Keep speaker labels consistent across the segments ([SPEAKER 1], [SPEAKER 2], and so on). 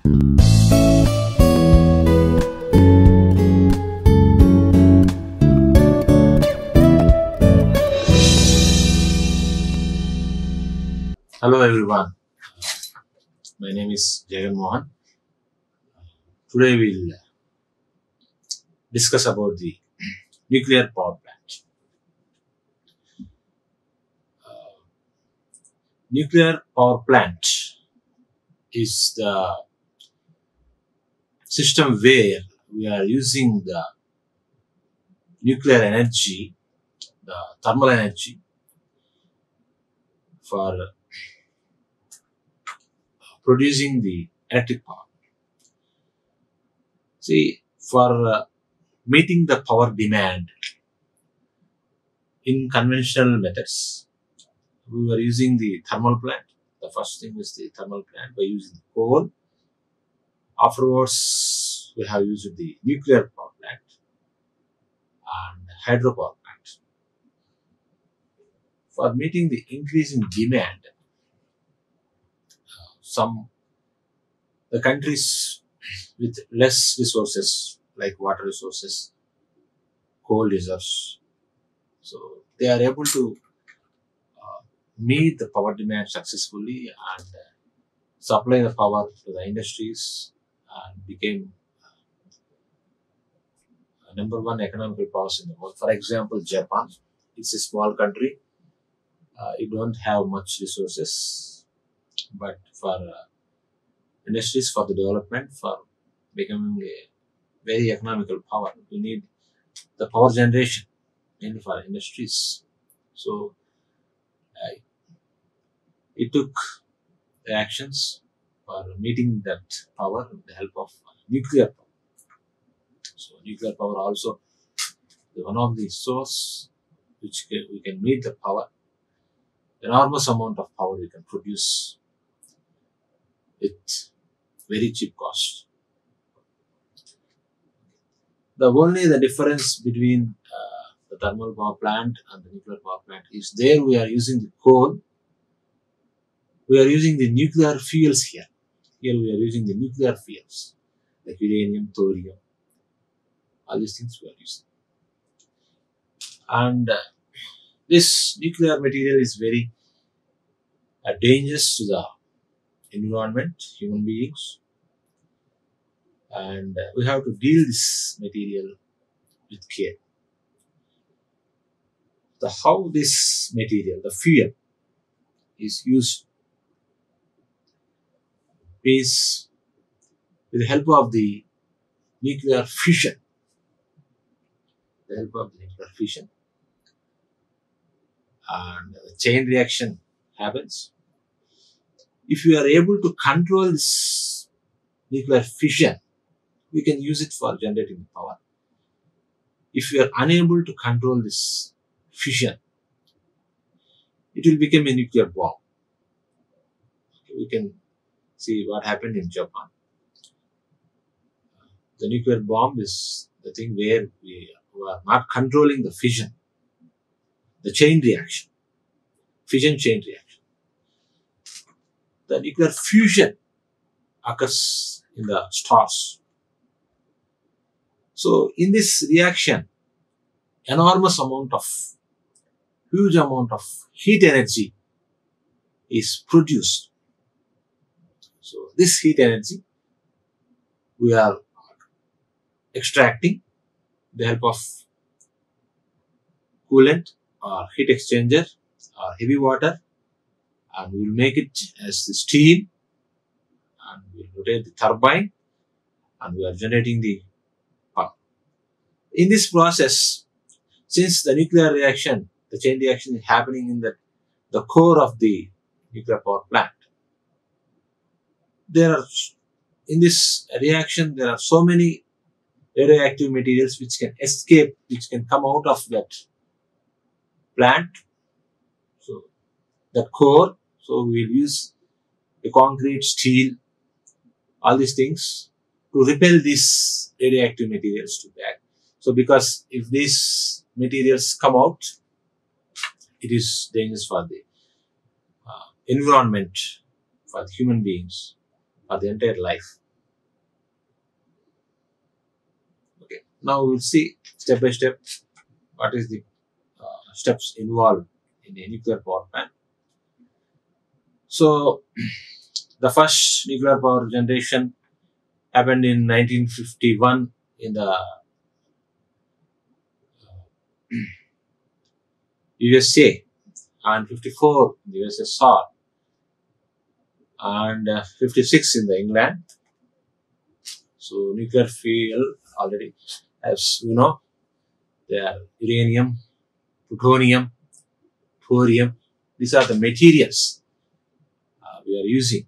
[SPEAKER 1] Hello everyone, my name is Jagan Mohan. Today we'll discuss about the nuclear power plant. Nuclear power plant is the system where we are using the nuclear energy, the thermal energy, for producing the electric power. See, for meeting the power demand in conventional methods, we were using the thermal plant. The first thing is the thermal plant by using coal. Afterwards, we have used the nuclear power plant and hydropower plant. For meeting the increasing demand, the countries with less resources like water resources, coal reserves, so they are able to meet the power demand successfully and supply the power to the industries and became number one economical powers in the world. For example, Japan, it's a small country. It don't have much resources, but for industries, for the development, for becoming a very economical power, we need the power generation mainly for industries. So it took the actions for meeting that power with the help of nuclear power. So nuclear power also is one of the source which we can meet the power. Enormous amount of power we can produce with very cheap cost. The difference between the thermal power plant and the nuclear power plant is there we are using the coal. We are using the nuclear fuels here. Here we are using the nuclear fuels like uranium, thorium, all these things we are using. And this nuclear material is very dangerous to the environment, human beings, and we have to deal this material with care. How this material, the fuel, is used is with the help of the nuclear fission. The help of the nuclear fission, and a chain reaction happens. If you are able to control this nuclear fission, we can use it for generating power. If you are unable to control this fission, it will become a nuclear bomb. We can see what happened in Japan. The nuclear bomb is the thing where we are not controlling the fission, the chain reaction, fission chain reaction. The nuclear fusion occurs in the stars. So in this reaction, huge amount of heat energy is produced. So this heat energy we are extracting with the help of coolant or heat exchanger or heavy water, and we will make it as the steam, and we will rotate the turbine, and we are generating the power. In this process, since the nuclear reaction, the chain reaction is happening in the core of the nuclear power plant, in this reaction there are so many radioactive materials which can escape, which can come out of that plant. So that core, so we will use the concrete, steel, all these things to repel these radioactive materials to back. So because if these materials come out, it is dangerous for the environment, for the human beings, for the entire life. Now we will see step by step what is the steps involved in a nuclear power plant. So the first nuclear power generation happened in 1951 in the USA, and 54 in the USSR, and 56 in the England. So nuclear fuel already, as you know, they are uranium, plutonium, thorium. These are the materials we are using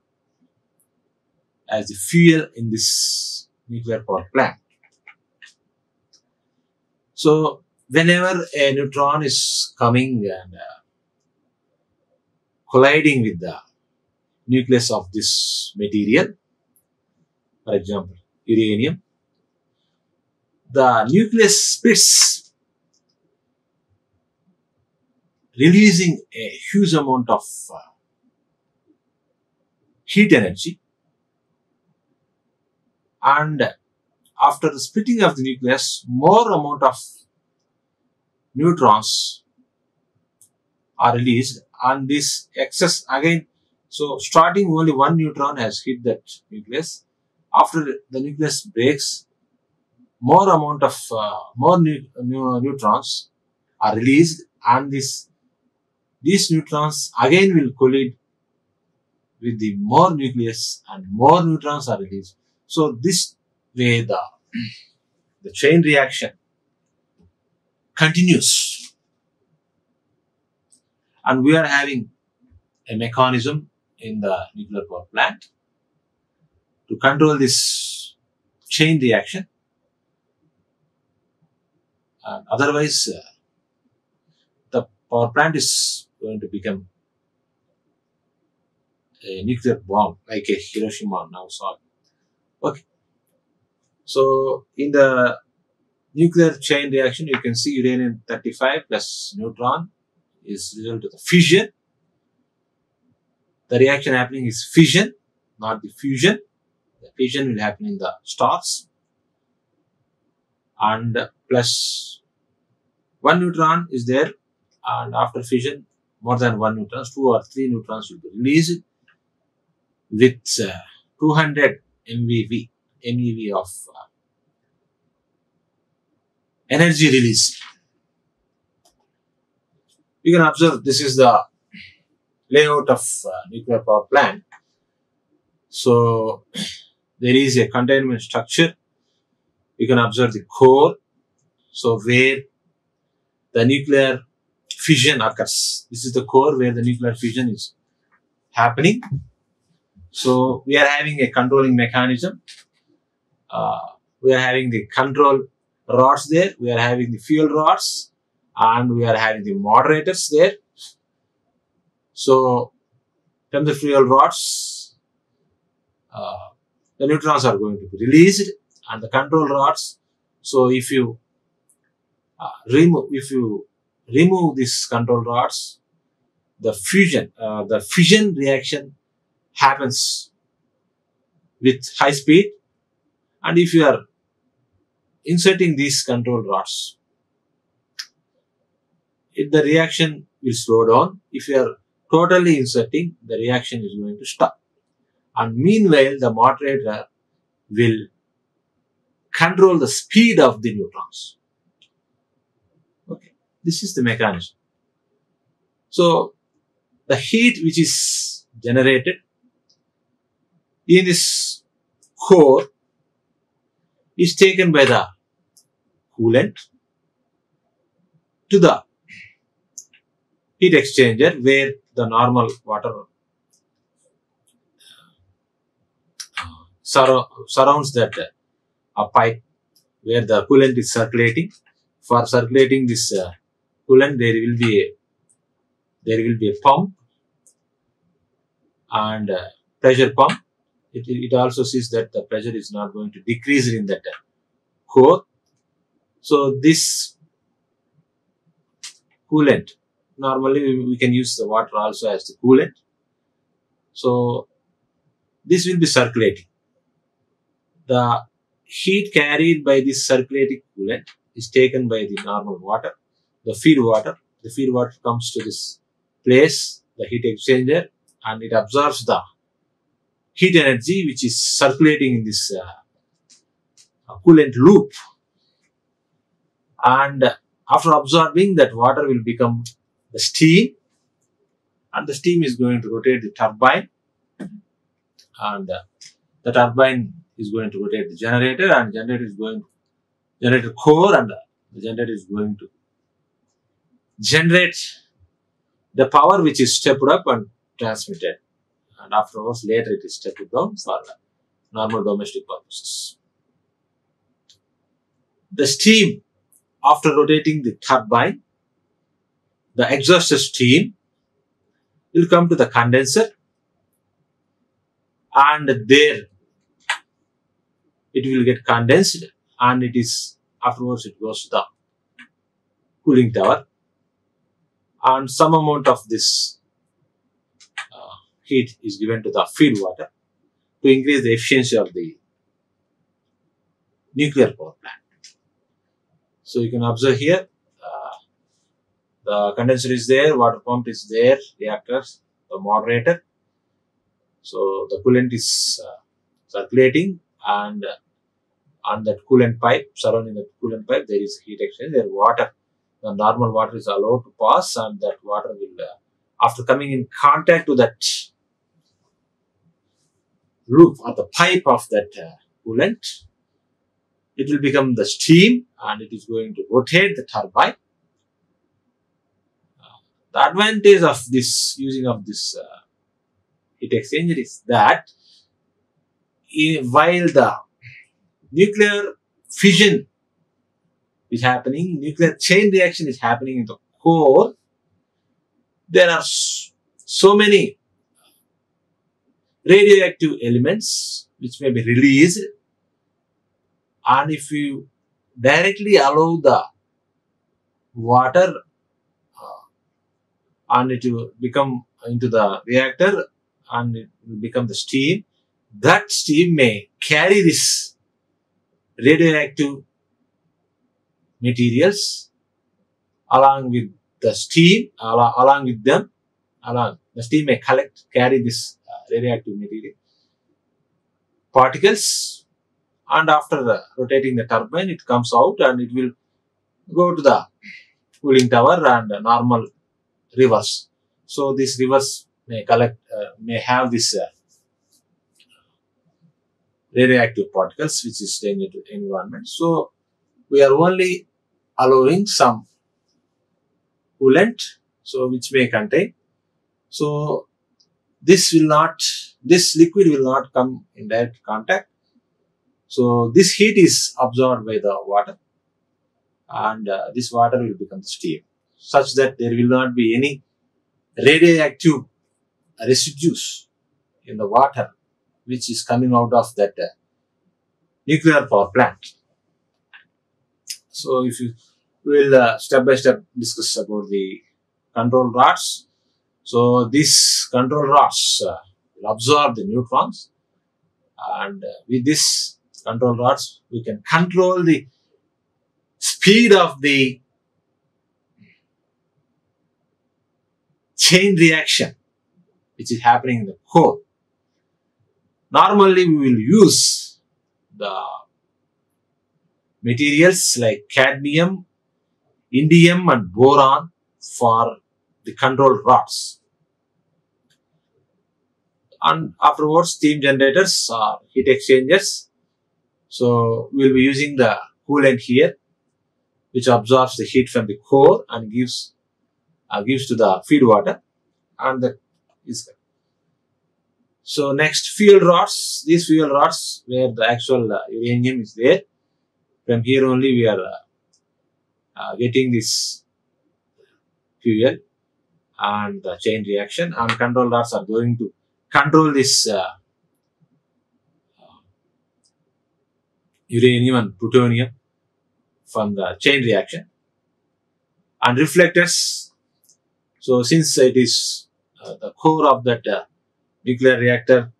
[SPEAKER 1] as the fuel in this nuclear power plant. So whenever a neutron is coming and colliding with the nucleus of this material, for example, uranium, the nucleus splits, releasing a huge amount of heat energy, and after the splitting of the nucleus, more amount of neutrons are released, and this excess again, so starting only one neutron has hit that nucleus. After the nucleus breaks, more amount of neutrons are released, and these neutrons again will collide with the more nucleus, and more neutrons are released. So this way the chain reaction continues, and we are having a mechanism in the nuclear power plant to control this chain reaction. And otherwise, the power plant is going to become a nuclear bomb, like a Hiroshima and Nagasaki. Okay. So in the nuclear chain reaction, you can see uranium-35 plus neutron is result of the fission. The reaction happening is fission, not the fusion. The fission will happen in the stars, and plus one neutron is there, and after fission, more than one neutron, 2 or 3 neutrons will be released with 200 MeV of energy release. You can observe this is the layout of nuclear power plant. So there is a containment structure. You can observe the core, so where the nuclear fission occurs. This is the core where the nuclear fission is happening. So we are having a controlling mechanism. We are having the control rods there. We are having the fuel rods, and we are having the moderators there. So from the fuel rods, the neutrons are going to be released, and the control rods. So if you remove these control rods, the fission reaction happens with high speed, and if you are inserting these control rods, the reaction will slow down. If you are totally inserting, the reaction is going to stop. And meanwhile, the moderator will control the speed of the neutrons. Okay, this is the mechanism. So the heat which is generated in this core is taken by the coolant to the heat exchanger, where the normal water surrounds that pipe where the coolant is circulating. For circulating this coolant, there will be a pump and pressure pump. It also sees that the pressure is not going to decrease in that core. So this coolant, normally we can use the water also as the coolant. So this will be circulating. The heat carried by this circulating coolant is taken by the normal water, the feed water. The feed water comes to this place, the heat exchanger, and it absorbs the heat energy which is circulating in this coolant loop. And after absorbing, that water will become the steam, and the steam is going to rotate the turbine, and the turbine is going to rotate the generator, and generator is going to generator core, and the generator is going to generate the power which is stepped up and transmitted, and afterwards later it is stepped down for normal domestic purposes. The steam, after rotating the turbine, the exhausted steam will come to the condenser, and there it will get condensed, and it is afterwards it goes to the cooling tower, and some amount of this heat is given to the feed water to increase the efficiency of the nuclear power plant. So you can observe here, the condenser is there, water pump is there, reactors, the moderator. So the coolant is circulating, and on that coolant pipe, surrounding the coolant pipe, there is heat exchange. There water, the normal water is allowed to pass, and that water will, after coming in contact to that loop or the pipe of that coolant, it will become the steam, and it is going to rotate the turbine. The advantage of this using of this heat exchanger is that while the nuclear fission is happening, nuclear chain reaction is happening in the core, there are so many radioactive elements which may be released, and if you directly allow the water and it will become into the reactor and it will become the steam, that steam may carry this radioactive materials along with the steam, the steam may carry this radioactive material particles, and after rotating the turbine, it comes out and it will go to the cooling tower and normal reverse. So this reverse may have this radioactive particles which is danger to environment. So we are only allowing some coolant, so which may contain. So this liquid will not come in direct contact. So this heat is absorbed by the water, and this water will become steam, such that there will not be any radioactive residues in the water which is coming out of that nuclear power plant. So if you will step by step discuss about the control rods. So these control rods will absorb the neutrons, and with this control rods we can control the speed of the chain reaction which is happening in the core. Normally we will use the materials like cadmium, indium and boron for the control rods, and afterwards steam generators or heat exchangers. So we will be using the coolant here which absorbs the heat from the core and gives to the feed water, and that is. So next, fuel rods. These fuel rods where the actual uranium is there. From here only we are getting this fuel and the chain reaction, and control rods are going to control this uranium and plutonium from the chain reaction. And reflectors. So since it is the core of that nuclear reactor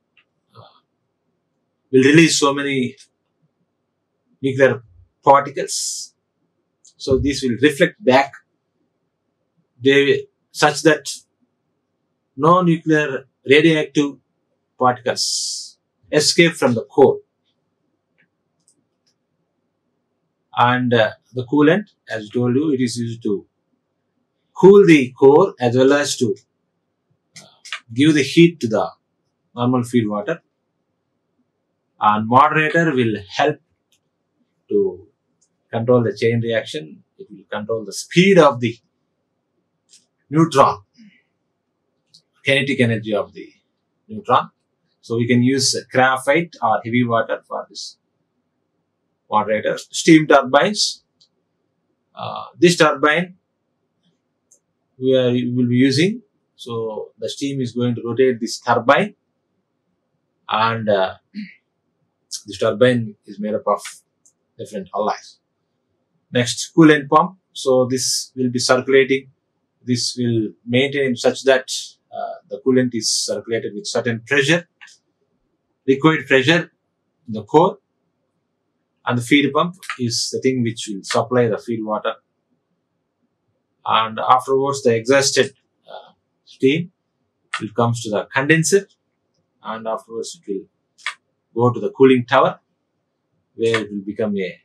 [SPEAKER 1] will release so many nuclear particles. So this will reflect back such that no nuclear radioactive particles escape from the core. And the coolant, as I told you, it is used to cool the core as well as to give the heat to the normal feed water. And moderator will help to control the chain reaction. It will control the speed of the neutron, kinetic energy of the neutron. So we can use graphite or heavy water for this moderator. Steam turbines. This turbine we will be using. So the steam is going to rotate this turbine, and this turbine is made up of different alloys. Next, coolant pump. So this will be circulating. This will maintain such that the coolant is circulated with certain pressure, liquid pressure in the core. And the feed pump is the thing which will supply the feed water. And afterwards, the exhausted steam will comes to the condenser, and afterwards it will go to the cooling tower, where it will become a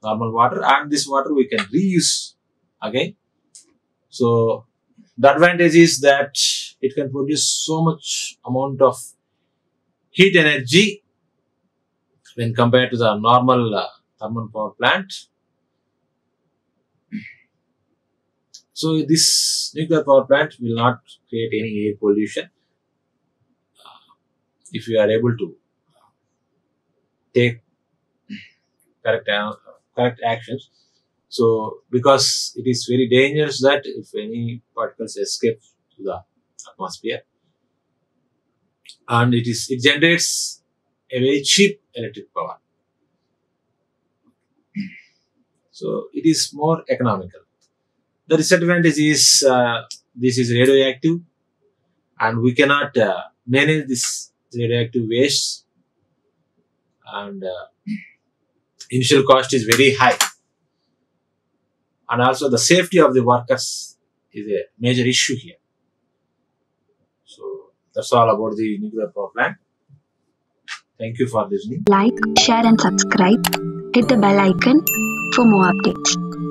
[SPEAKER 1] normal water, and this water we can reuse again. So the advantage is that it can produce so much amount of heat energy when compared to the normal thermal power plant. So this nuclear power plant will not create any air pollution if you are able to take correct actions. So because it is very dangerous that if any particles escape to the atmosphere, and it generates a very cheap electric power. So it is more economical. The disadvantage is this is radioactive, and we cannot manage this radioactive waste, and initial cost is very high, and also the safety of the workers is a major issue here. So that's all about the nuclear power plant. Thank you for listening.
[SPEAKER 2] Like, share and subscribe. Hit the bell icon for more updates.